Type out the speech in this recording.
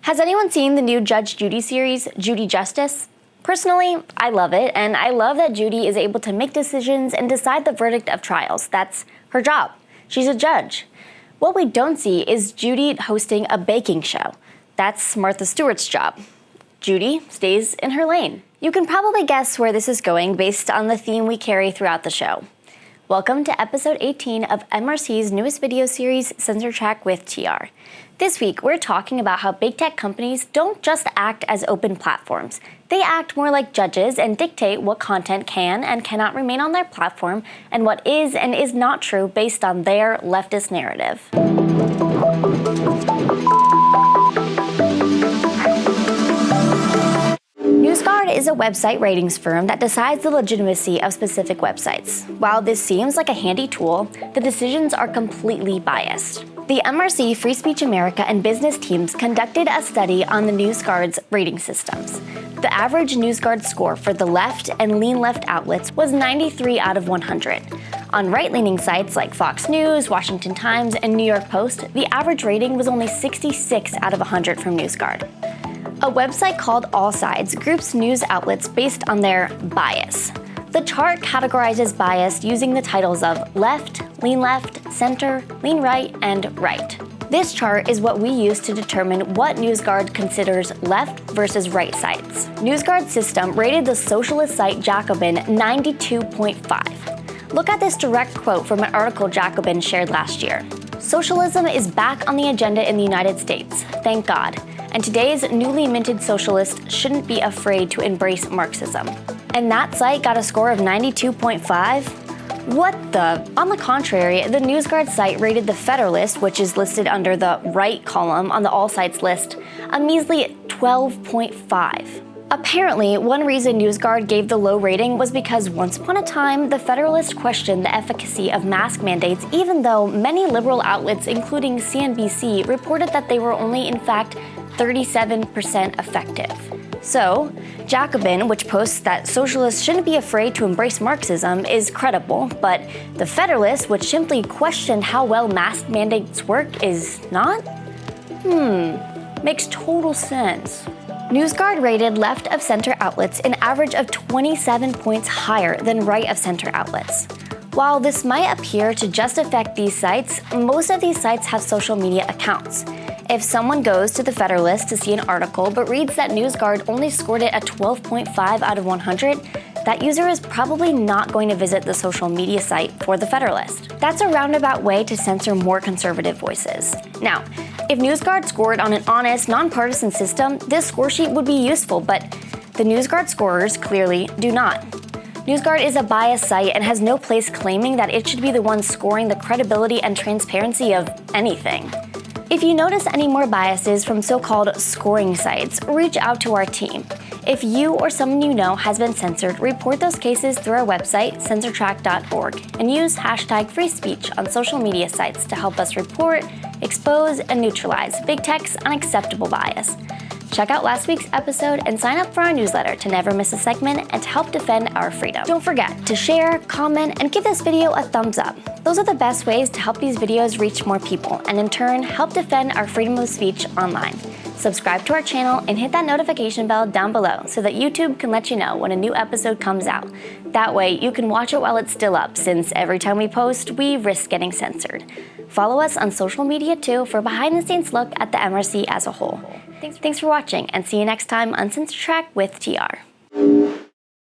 Has anyone seen the new Judge Judy series, Judy Justice? Personally, I love it, and I love that Judy is able to make decisions and decide the verdict of trials. That's her job. She's a judge. What we don't see is Judy hosting a baking show. That's Martha Stewart's job. Judy stays in her lane. You can probably guess where this is going based on the theme we carry throughout the show. Welcome to episode 18 of MRC's newest video series, CensorTrack with TR. This week, we're talking about how big tech companies don't just act as open platforms. They act more like judges and dictate what content can and cannot remain on their platform and what is and is not true based on their leftist narrative. NewsGuard is a website ratings firm that decides the legitimacy of specific websites. While this seems like a handy tool, the decisions are completely biased. The MRC, Free Speech America, and business teams conducted a study on the NewsGuard's rating systems. The average NewsGuard score for the left and lean left outlets was 93 out of 100. On right-leaning sites like Fox News, Washington Times, and New York Post, the average rating was only 66 out of 100 from NewsGuard. A website called All Sides groups news outlets based on their bias. The chart categorizes bias using the titles of left, center, lean right, and right. This chart is what we use to determine what NewsGuard considers left versus right sites. NewsGuard's system rated the socialist site Jacobin 92.5. Look at this direct quote from an article Jacobin shared last year. "Socialism is back on the agenda in the United States, thank God. And today's newly minted socialists shouldn't be afraid to embrace Marxism." And that site got a score of 92.5? What the? On the contrary, the NewsGuard site rated the Federalist, which is listed under the right column on the All Sites list, a measly 12.5. Apparently, one reason NewsGuard gave the low rating was because once upon a time, the Federalist questioned the efficacy of mask mandates, even though many liberal outlets, including CNBC, reported that they were only, in fact, 37% effective. So, Jacobin, which posts that socialists shouldn't be afraid to embrace Marxism, is credible, but the Federalist, which simply questioned how well mask mandates work, is not? Makes total sense. NewsGuard rated left of center outlets an average of 27 points higher than right of center outlets. While this might appear to just affect these sites, most of these sites have social media accounts. If someone goes to the Federalist to see an article but reads that NewsGuard only scored it a 12.5 out of 100, that user is probably not going to visit the social media site for the Federalist. That's a roundabout way to censor more conservative voices. Now, if NewsGuard scored on an honest, nonpartisan system, this score sheet would be useful, but the NewsGuard scorers clearly do not. NewsGuard is a biased site and has no place claiming that it should be the one scoring the credibility and transparency of anything. If you notice any more biases from so-called scoring sites, reach out to our team. If you or someone you know has been censored, report those cases through our website, CensorTrack.org, and use #FreeSpeech on social media sites to help us report, expose, and neutralize big tech's unacceptable bias. Check out last week's episode and sign up for our newsletter to never miss a segment and to help defend our freedom. Don't forget to share, comment, and give this video a thumbs up. Those are the best ways to help these videos reach more people and in turn help defend our freedom of speech online. Subscribe to our channel and hit that notification bell down below so that YouTube can let you know when a new episode comes out. That way you can watch it while it's still up, since every time we post, we risk getting censored. Follow us on social media too for a behind-the-scenes look at the MRC as a whole. Thanks for watching, and see you next time on CensorTrack with TR.